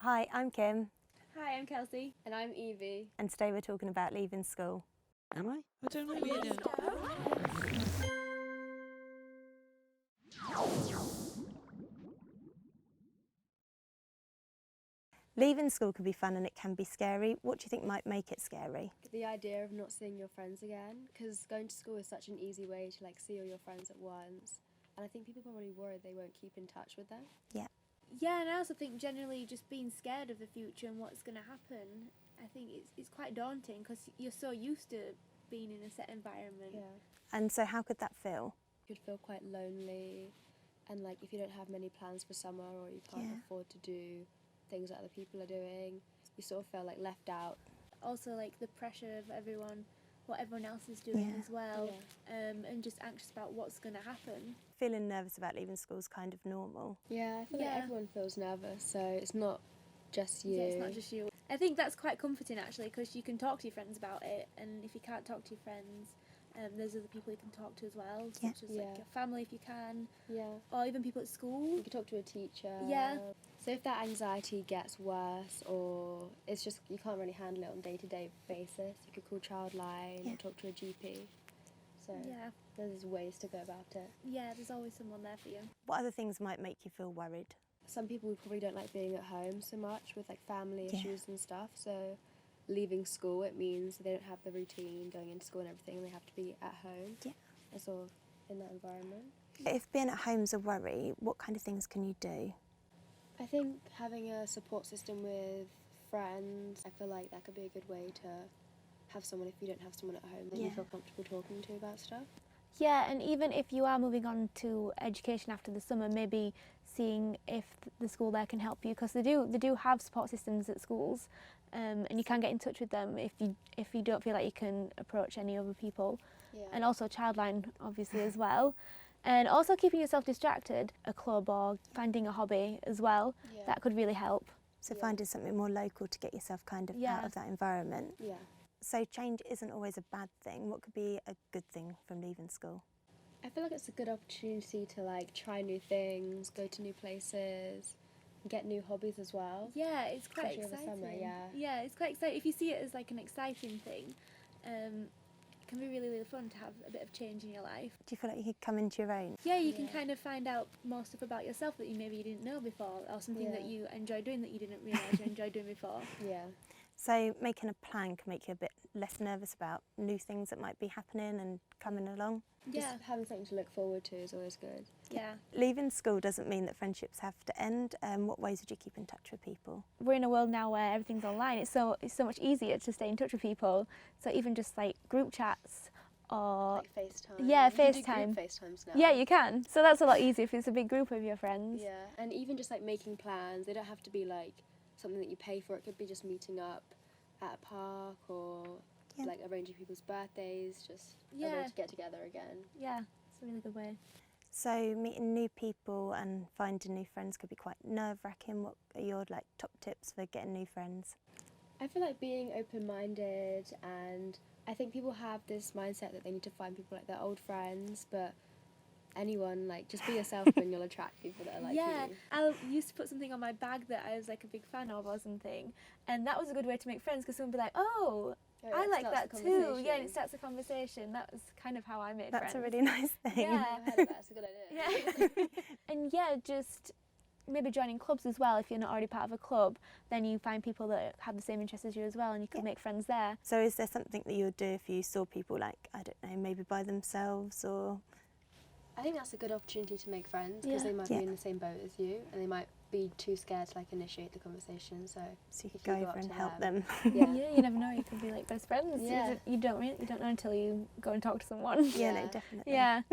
Hi, I'm Kim. Hi, I'm Kelsey. And I'm Evie. And today we're talking about leaving school. Am I? I don't know yet. Leaving school can be fun and it can be scary. What do you think might make it scary? The idea of not seeing your friends again, because going to school is such an easy way to see all your friends at once. And I think people are probably worried they won't keep in touch with them. Yeah. Yeah, and I also think generally just being scared of the future and what's going to happen, I think it's quite daunting because you're so used to being in a set environment. Yeah. And so how could that feel? You could feel quite lonely, and if you don't have many plans for summer or you can't afford to do things that other people are doing, you sort of feel left out. Also the pressure of what everyone else is doing as well, and just anxious about what's going to happen. Feeling nervous about leaving school is kind of normal. Yeah, I feel like everyone feels nervous, so it's not just you. Yeah, it's not just you. I think that's quite comforting actually, because you can talk to your friends about it, and if you can't talk to your friends, there's other people you can talk to as well, such as your family if you can, or even people at school. You can talk to a teacher. Yeah. So if that anxiety gets worse, or it's just you can't really handle it on day-to-day basis, you could call Childline or talk to a GP. So there's ways to go about it. Yeah, there's always someone there for you. What other things might make you feel worried? Some people probably don't like being at home so much with family issues and stuff, so leaving school, it means they don't have the routine going into school and everything, and they have to be at home and sort of in that environment. If being at home's a worry, what kind of things can you do? I think having a support system with friends, I feel like that could be a good way to have someone, if you don't have someone at home that you feel comfortable talking to about stuff. Yeah, and even if you are moving on to education after the summer, maybe seeing if the school there can help you, because they do have support systems at schools, and you can get in touch with them if you don't feel like you can approach any other people. And also Childline obviously as well. And also keeping yourself distracted, a club or finding a hobby as well, that could really help. So finding something more local to get yourself kind of out of that environment. Yeah. So change isn't always a bad thing. What could be a good thing from leaving school? I feel like it's a good opportunity to try new things, go to new places, get new hobbies as well. Yeah, it's quite exciting. Over summer, yeah, it's quite exciting. If you see it as an exciting thing, it can be really, really fun to have a bit of change in your life. Do you feel like you could come into your own? Yeah, you can kind of find out more stuff about yourself that you didn't know before, or something that you enjoy doing that you didn't realise you enjoyed doing before. Yeah. So making a plan can make you a bit less nervous about new things that might be happening and coming along? Yeah. Just having something to look forward to is always good. Yeah. Leaving school doesn't mean that friendships have to end. What ways would you keep in touch with people? We're in a world now where everything's online. It's so much easier to stay in touch with people. So even just group chats or FaceTime. Yeah, you FaceTime. can do group FaceTimes now. Yeah, you can. So that's a lot easier if it's a big group of your friends. Yeah, and even just making plans. They don't have to be something that you pay for. It could be just meeting up at a park or arranging people's birthdays, just a way to get together again. Yeah, it's a really good way. So meeting new people and finding new friends could be quite nerve-wracking. What are your top tips for getting new friends? I feel like being open-minded, and I think people have this mindset that they need to find people their old friends, but anyone, just be yourself and you'll attract people that are you. I used to put something on my bag that I was a big fan of or something, and that was a good way to make friends, because someone would be like, oh, I like that too. Yeah, and it starts a conversation. That was kind of how I made friends. That's a really nice thing. Yeah. I've heard of that. It's a good idea. Yeah. And just maybe joining clubs as well. If you're not already part of a club, then you find people that have the same interests as you as well, and you can make friends there. So is there something that you would do if you saw people I don't know, maybe by themselves or... I think that's a good opportunity to make friends, because they might be in the same boat as you, and they might be too scared to initiate the conversation. So you could go over and help them. Yeah, you never know. You could be best friends. Yeah. You don't know until you go and talk to someone. Yeah, no, definitely. Yeah.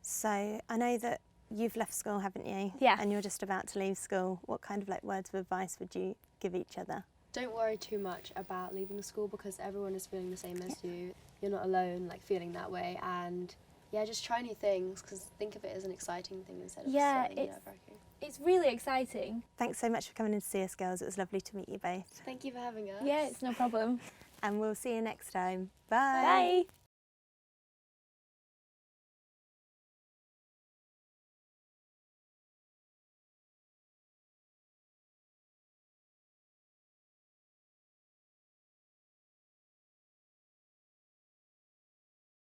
So I know that you've left school, haven't you? Yeah. And you're just about to leave school. What kind of words of advice would you give each other? Don't worry too much about leaving school, because everyone is feeling the same as you. You're not alone, feeling that way, and just try new things, because think of it as an exciting thing instead of nerve-wracking. It's really exciting. Thanks so much for coming in to see us, girls. It was lovely to meet you both. Thank you for having us. Yeah, it's no problem. And we'll see you next time. Bye. Bye.